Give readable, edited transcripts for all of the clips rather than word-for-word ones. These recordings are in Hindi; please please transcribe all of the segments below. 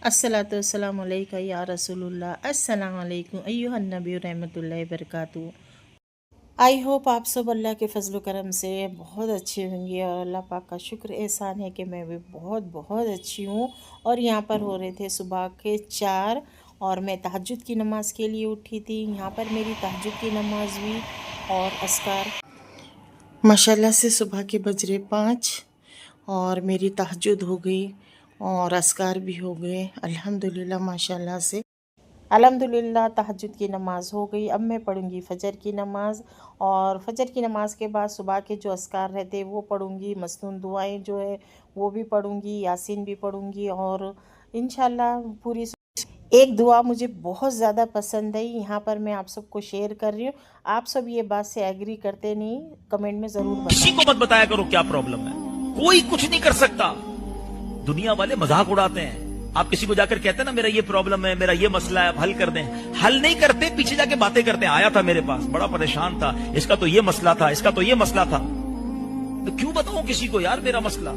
अस्सलातु वस्सलामु अलैका या रसूलुल्लाह। अस्सलामु अलैकुम अय्युहन नबी रहमतुल्लाहि बरकातहू। आई होप आप सब अल्लाह के फजल करम से बहुत अच्छे होंगे और अल्लाह पाक का शुक्र एहसान है कि मैं भी बहुत बहुत अच्छी हूँ। और यहाँ पर हो रहे थे सुबह के 4 और मैं तहज्जुद की नमाज़ के लिए उठी थी। यहाँ पर मेरी तहज्जुद की नमाज हुई और अस्कार माशाल्लाह से सुबह के बज रहे 5 और मेरी तहज्जुद हो गई और अस्कार भी हो गए अल्हम्दुलिल्लाह माशाल्लाह से। अल्हम्दुलिल्लाह तहज्जुद की नमाज़ हो गई। अब मैं पढ़ूँगी फ़जर की नमाज़ और फ़जर की नमाज़ के बाद सुबह के जो अस्कार रहते वो पढ़ूँगी, मसनून दुआएं जो है वो भी पढ़ूँगी, यासीन भी पढ़ूँगी और इंशाल्लाह पूरी। एक दुआ मुझे बहुत ज़्यादा पसंद है, यहाँ पर मैं आप सबको शेयर कर रही हूँ। आप सब ये बात से एग्री करते नहीं, कमेंट में ज़रूर बताएं। किसी को मत बताया करो क्या प्रॉब्लम है, कोई कुछ नहीं कर सकता। दुनिया वाले मजाक उड़ाते हैं। आप किसी को जाकर कहते हैं ना मेरा ये प्रॉब्लम है, मेरा ये मसला है, आप हल कर दें, हल नहीं करते, पीछे जाके बातें करते हैं। आया था मेरे पास, बड़ा परेशान था, इसका तो ये मसला था, इसका तो ये मसला था। तो क्यों बताऊं किसी को यार मेरा मसला?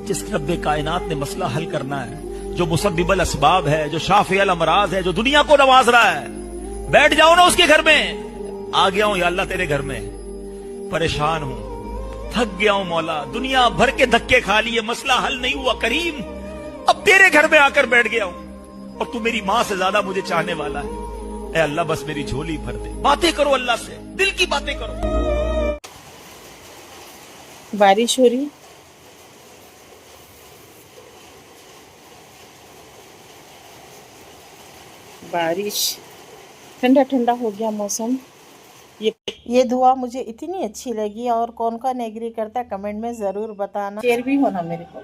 जिस रब्बे कायनात ने मसला हल करना है, जो मुसब्बिबल असबाब है, जो शाफिअल अमराज है, जो दुनिया को नवाज रहा है, बैठ जाओ ना उसके घर में। आ गया हूं या अल्लाह तेरे घर में, परेशान हूं, थक गया हूं मौला, दुनिया भर के धक्के खा लिए, मसला हल नहीं हुआ करीम, अब तेरे घर में आकर बैठ गया हूं और तू मेरी मां से ज्यादा मुझे चाहने वाला है। ए अल्लाह बस मेरी झोली भर दे। बातें करो अल्लाह से, दिल की बातें करो। बारिश हो रही, बारिश, ठंडा ठंडा हो गया मौसम। ये दुआ मुझे इतनी अच्छी लगी और कौन कौन एग्री करता है कमेंट में ज़रूर बताना। शेयर भी होना मेरे को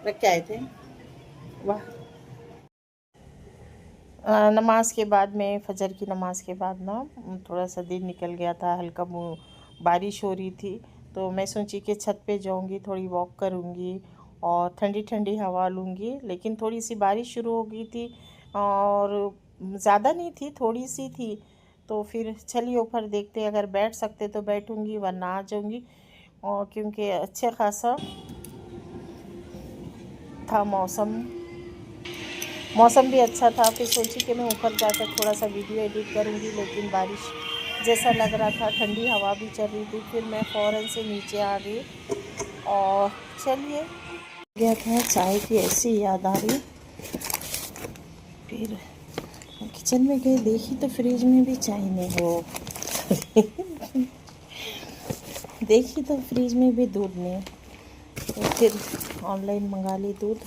रख के आए थे। वाह। नमाज के बाद में फ़जर की नमाज के बाद ना थोड़ा सा दिन निकल गया था, हल्का बारिश हो रही थी तो मैं सोची कि छत पे जाऊंगी, थोड़ी वॉक करूंगी और ठंडी ठंडी हवा लूंगी। लेकिन थोड़ी सी बारिश शुरू हो गई थी और ज़्यादा नहीं थी, थोड़ी सी थी। तो फिर चलिए ऊपर देखते, अगर बैठ सकते तो बैठूंगी वरना आ जाऊंगी। और क्योंकि अच्छे खासा था मौसम भी अच्छा था। फिर सोची कि मैं ऊपर जाकर थोड़ा सा वीडियो एडिट करूंगी, लेकिन बारिश जैसा लग रहा था, ठंडी हवा भी चल रही थी, फिर मैं फ़ौरन से नीचे आ गई। और चलिए गया था, चाय की ऐसी याद आ रही। फिर किचन में गए, देखी तो फ्रिज में भी चाय नहीं हो देखी तो फ्रिज में भी दूध नहीं। तो फिर ऑनलाइन मंगा ली दूध,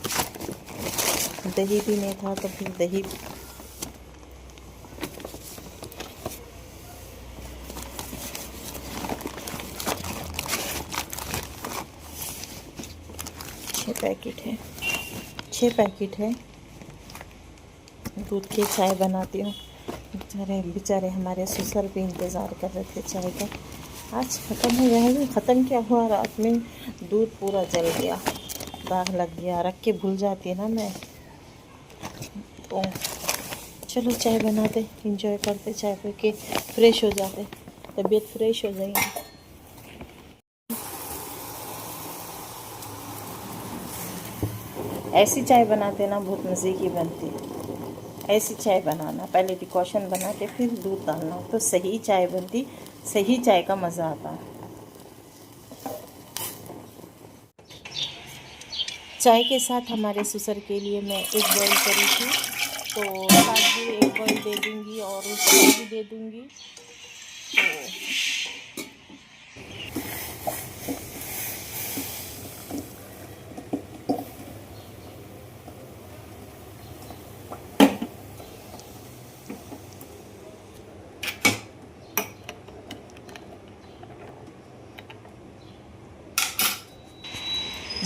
दही भी नहीं था तो फिर दही। छः पैकेट है दूध की चाय बनाती हूँ। बेचारे हमारे ससुर भी इंतज़ार कर रहे थे चाय का। आज ख़त्म हो जाएगी। ख़त्म क्या हुआ, रात में दूध पूरा जल गया, दाग लग गया, रख के भूल जाती है ना मैं। तो चलो चाय बनाते, इंजॉय करते, चाय पी के फ्रेश हो जाते, तबीयत फ्रेश हो जाएगी। ऐसी चाय बनाते ना बहुत मज़े की बनती है। ऐसी चाय बनाना, पहले डिकॉशन बना के फिर दूध डालना, तो सही चाय बनती, सही चाय का मज़ा आता है। चाय के साथ हमारे ससुर के लिए मैं एग बॉईल करी थी, तो साथ भी एग बॉईल दे दूँगी और चाय भी दे दूँगी। तो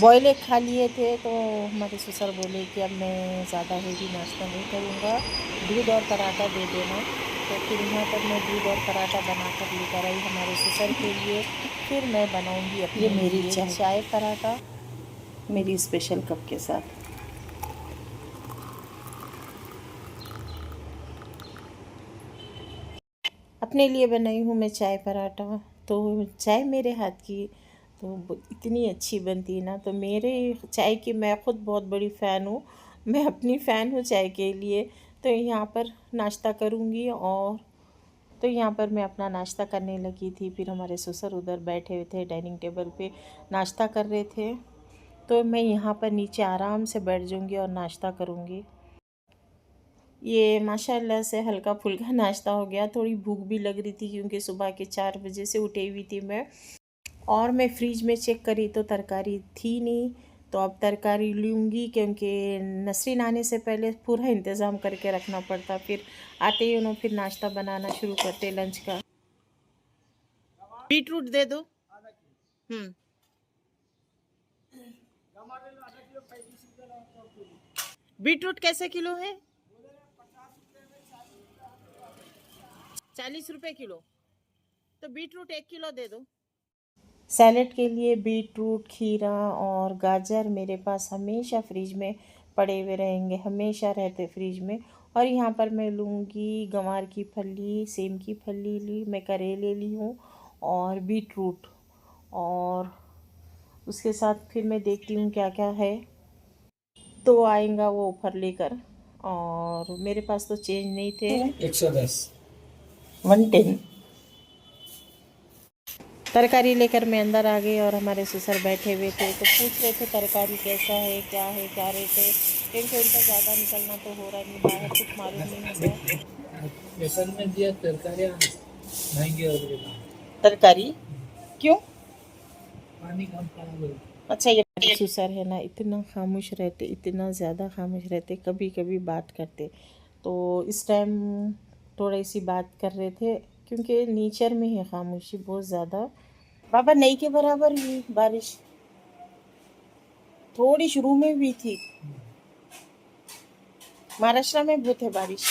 बॉयल एग खा लिए थे तो हमारे ससुर बोले कि अब मैं ज़्यादा हेवी नाश्ता नहीं करूँगा, दूध और पराठा दे देना। तो फिर यहाँ पर मैं दूध और पराठा बनाकर लेकर आई हमारे ससुर के लिए। फिर मैं बनाऊँगी अपनी मेरी चाय पराठा मेरी स्पेशल कप के साथ। अपने लिए बनाई हूँ मैं चाय पराठा, तो चाय मेरे हाथ की तो इतनी अच्छी बनती है ना। तो मेरे चाय की मैं ख़ुद बहुत बड़ी फ़ैन हूँ, मैं अपनी फ़ैन हूँ चाय के लिए। तो यहाँ पर नाश्ता करूँगी, और तो यहाँ पर मैं अपना नाश्ता करने लगी थी। फिर हमारे ससुर उधर बैठे हुए थे डाइनिंग टेबल पे नाश्ता कर रहे थे। तो मैं यहाँ पर नीचे आराम से बैठ जाऊँगी और नाश्ता करूँगी। ये माशाल्लाह से हल्का फुल्का नाश्ता हो गया। थोड़ी भूख भी लग रही थी क्योंकि सुबह के 4 बजे से उठी हुई थी मैं। और मैं फ्रिज में चेक करी तो तरकारी थी नहीं, तो अब तरकारी लूँगी क्योंकि नसरीन आने से पहले पूरा इंतज़ाम करके रखना पड़ता। फिर आते ही उन्होंने फिर नाश्ता बनाना शुरू करते लंच का। बीटरूट दे दो। बीटरूट कैसे किलो है? 40 रुपए किलो। तो बीटरूट 1 किलो दे दो। सैलेड के लिए बीटरूट, खीरा और गाजर मेरे पास हमेशा फ्रिज में पड़े हुए रहेंगे, हमेशा रहते फ्रिज में। और यहाँ पर मैं लूँगी गंवार की फली, सेम की फली ली, मैं करेले ली हूँ और बीटरूट। और उसके साथ फिर मैं देखती हूँ क्या क्या है, तो आएगा वो ऊपर लेकर। और मेरे पास तो चेंज नहीं थे। 110 110 तरकारी लेकर मैं अंदर आ गई और हमारे ससुर बैठे हुए थे, तो पूछ रहे थे तरकारी कैसा है, क्या रेट है, क्योंकि उनका ज़्यादा निकलना तो हो रहा नहीं, बाहर कुछ मालूम नहीं होता। स्पेशल में दिया तरकारी महंगी हो गई। तरकारी क्यों? पानी कम पड़ा। अच्छा, ये ससुर है ना, इतना खामोश रहते, इतना ज़्यादा खामोश रहते, कभी कभी बात करते। तो इस टाइम थोड़ी सी बात कर रहे थे क्योंकि नेचर में है खामोशी बहुत ज़्यादा। बाबा नहीं के बराबर हुई बारिश, थोड़ी शुरू में भी थी। महाराष्ट्र में बहुत है बारिश।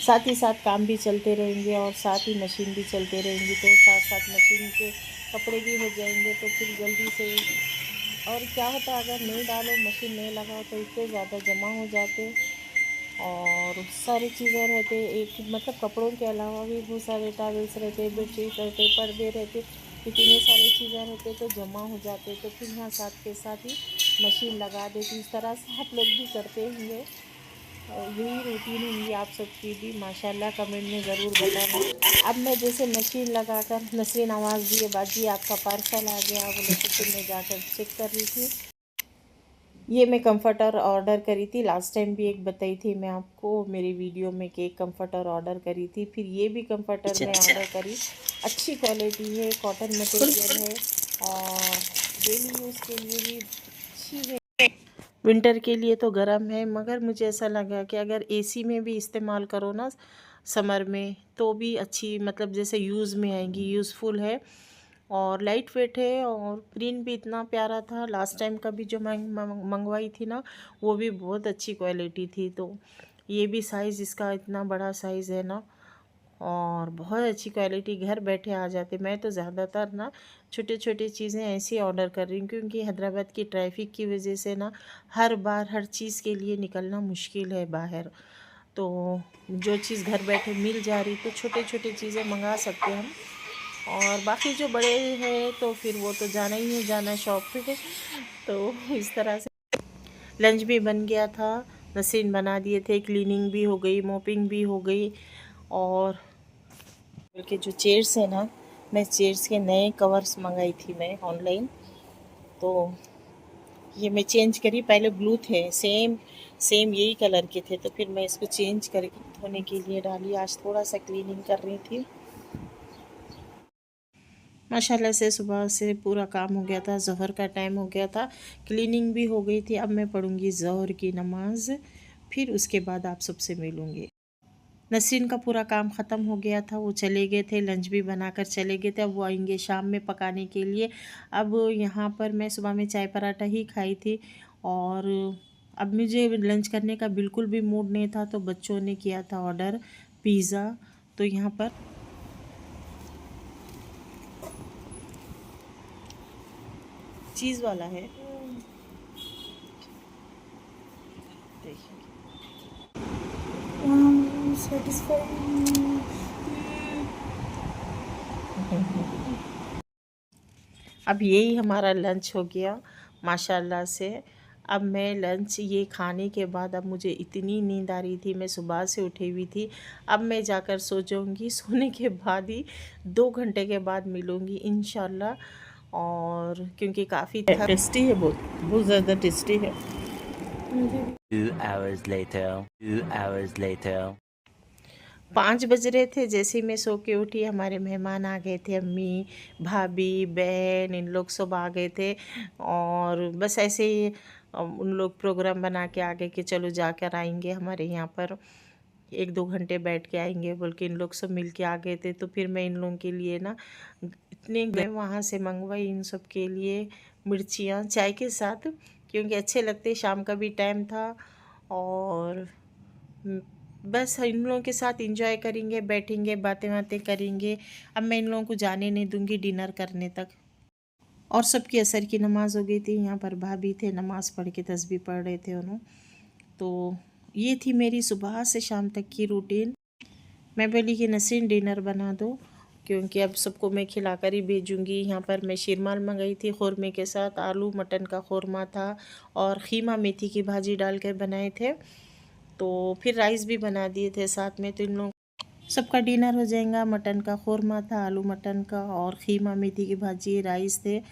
साथ ही साथ काम भी चलते रहेंगे और साथ ही मशीन भी चलते रहेंगी, तो साथ साथ मशीन के कपड़े भी हो जाएंगे, तो फिर जल्दी से। और क्या होता है, अगर नहीं डालो, मशीन नहीं लगाओ तो इतने ज़्यादा जमा हो जाते और सारी चीज़ें रहते। एक मतलब कपड़ों के अलावा भी बहुत सारे टॉवल्स रहते, बेडशीट रहते, पर्दे रहते, इतनी सारी चीज़ें रहते, तो जमा हो जाते। तो फिर यहाँ साथ के साथ ही मशीन लगा देती। इस तरह से आप लोग भी करते होंगे, यही रूटीन होंगी आप सबकी भी। माशाल्लाह कमेंट में ज़रूर बताना। अब मैं जैसे मशीन लगाकर नसरीन आवाज़ दिए, बाजी आपका पार्सल आ गया बोले, तो फिर मैं जाकर चेक कर रही थी। ये मैं कंफर्टर ऑर्डर करी थी, लास्ट टाइम भी एक बताई थी मैं आपको मेरी वीडियो में कि एक कंफर्टर ऑर्डर करी थी। फिर ये भी कंफर्टर मैं ऑर्डर करी, अच्छी क्वालिटी है, कॉटन मटेरियल है और डेली यूज़ के लिए भी अच्छी है। विंटर के लिए तो गर्म है, मगर मुझे ऐसा लगा कि अगर एसी में भी इस्तेमाल करो ना समर में, तो भी अच्छी, मतलब जैसे यूज़ में आएगी, यूज़फुल है और लाइट वेट है। और प्रिंट भी इतना प्यारा था। लास्ट टाइम का भी जो मंगवाई थी ना, वो भी बहुत अच्छी क्वालिटी थी। तो ये भी साइज़ इसका इतना बड़ा साइज़ है ना, और बहुत अच्छी क्वालिटी, घर बैठे आ जाते। मैं तो ज़्यादातर ना छोटे छोटे चीज़ें ऐसी ऑर्डर कर रही हूँ क्योंकि हैदराबाद की ट्रैफिक की वजह से ना हर बार हर चीज़ के लिए निकलना मुश्किल है बाहर। तो जो चीज़ घर बैठे मिल जा रही, तो छोटे छोटे चीज़ें मंगा सकते हम। और बाकी जो बड़े हैं तो फिर वो तो जाना ही है, जाना शॉप पे। तो इस तरह से लंच भी बन गया था, नसीन बना दिए थे, क्लीनिंग भी हो गई, मोपिंग भी हो गई। और बल्कि जो चेयर्स है ना, मैं चेयर्स के नए कवर्स मंगाई थी मैं ऑनलाइन, तो ये मैं चेंज करी। पहले ब्लू थे, सेम यही कलर के थे, तो फिर मैं इसको चेंज करके धोने के लिए डाली। आज थोड़ा सा क्लीनिंग कर रही थी। माशाल्लाह से सुबह से पूरा काम हो गया था, ज़ोहर का टाइम हो गया था, क्लीनिंग भी हो गई थी। अब मैं पढ़ूँगी ज़ोहर की नमाज़, फिर उसके बाद आप सबसे मिलूँगी। नसरीन का पूरा काम ख़त्म हो गया था, वो चले गए थे, लंच भी बनाकर चले गए थे। अब वो आएंगे शाम में पकाने के लिए। अब यहाँ पर मैं सुबह में चाय पराठा ही खाई थी और अब मुझे लंच करने का बिल्कुल भी मूड नहीं था, तो बच्चों ने किया था ऑर्डर पिज़्ज़ा। तो यहाँ पर चीज़ वाला है, देखिए। अब यही हमारा लंच हो गया माशाल्लाह से। अब मैं लंच ये खाने के बाद अब मुझे इतनी नींद आ रही थी, मैं सुबह से उठी हुई थी। अब मैं जाकर सो जाऊँगी, सोने के बाद ही 2 घंटे के बाद मिलूँगी इंशाल्लाह। और क्योंकि काफ़ी टेस्टी है, बहुत ज़्यादा टेस्टी है। 2 hours later. 2 hours later. 5 बज रहे थे, जैसे ही मैं सो के उठी हमारे मेहमान आ गए थे, अम्मी, भाभी, बहन, इन लोग सब आ गए थे। और बस ऐसे ही उन लोग प्रोग्राम बना के आ गए कि चलो जाकर आएंगे हमारे यहाँ पर, 1-2 घंटे बैठ के आएंगे बोल के इन लोग सब मिल के आ गए थे। तो फिर मैं इन लोगों के लिए ना इतने मैं वहाँ से मंगवाई इन सब के लिए मिर्चियाँ चाय के साथ, क्योंकि अच्छे लगते, शाम का भी टाइम था। और बस इन लोगों के साथ एंजॉय करेंगे, बैठेंगे, बातें बातें करेंगे। अब मैं इन लोगों को जाने नहीं दूंगी डिनर करने तक। और सबकी असर की नमाज़ हो गई थी, यहाँ पर भाभी थे नमाज़ पढ़ के तस्बीह पढ़ रहे थे उन्होंने। तो ये थी मेरी सुबह से शाम तक की रूटीन। मैं बोली कि नसीन डिनर बना दो, क्योंकि अब सबको मैं खिलाकर ही भेजूँगी। यहाँ पर मैं शीरमाल मंगाई थी ख़ुरमे के साथ, आलू मटन का ख़ुरमा था और ख़ीमा मेथी की भाजी डाल कर बनाए थे। तो फिर राइस भी बना दिए थे साथ में। तो इन लोग सबका डिनर हो जाएगा। मटन का ख़ुरमा था, आलू मटन का, और ख़ीमा मेथी की भाजी, राइस थे।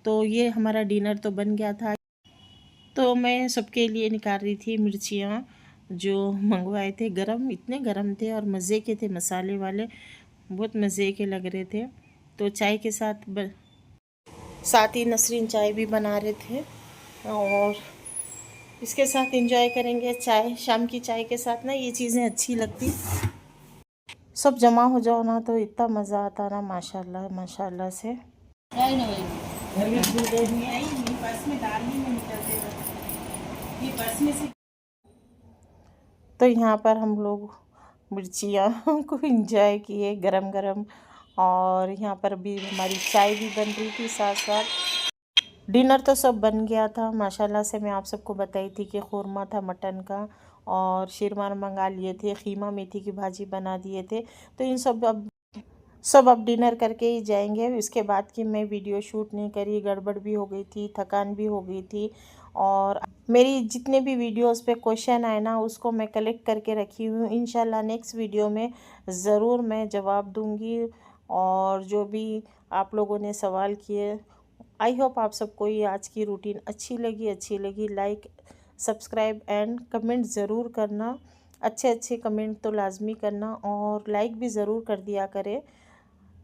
तो ये हमारा डिनर तो बन गया था। तो मैं सबके लिए निकाल रही थी मिर्चियाँ जो मंगवाए थे। गरम, इतने गरम थे और मज़े के थे, मसाले वाले, बहुत मज़े के लग रहे थे। तो चाय के साथ ही नसरीन चाय भी बना रहे थे, और इसके साथ एंजॉय करेंगे चाय। शाम की चाय के साथ ना ये चीज़ें अच्छी लगती, सब जमा हो जाओ ना तो इतना मज़ा आता ना, माशाल्लाह माशाल्लाह से। घर में भूल गई नहीं आई, मेरे पर्स में डालने में निकलते थे, ये पर्स में से। तो यहाँ पर हम लोग मिर्चियाँ को एंजॉय किए गरम गरम। और यहाँ पर भी हमारी चाय भी बन रही थी साथ साथ। डिनर तो सब बन गया था माशाल्लाह से। मैं आप सबको बताई थी कि ख़ुरमा था मटन का, और शीरमार मंगा लिए थे, ख़ीमा मेथी की भाजी बना दिए थे। तो इन सब अब डिनर करके ही जाएंगे। इसके बाद की मैं वीडियो शूट नहीं करी, गड़बड़ भी हो गई थी, थकान भी हो गई थी। और मेरी जितने भी वीडियोस पे क्वेश्चन आए ना उसको मैं कलेक्ट करके रखी हूँ। इंशाल्लाह नेक्स्ट वीडियो में ज़रूर मैं जवाब दूँगी। और जो भी आप लोगों ने सवाल किए, आई होप आप सबको ये आज की रूटीन अच्छी लगी। लाइक, सब्सक्राइब एंड कमेंट ज़रूर करना। अच्छे कमेंट तो लाजमी करना, और लाइक भी ज़रूर कर दिया करें।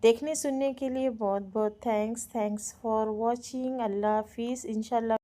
देखने सुनने के लिए बहुत बहुत थैंक्स फॉर वॉचिंग। अल्लाह हाफिज़। इंशाल्लाह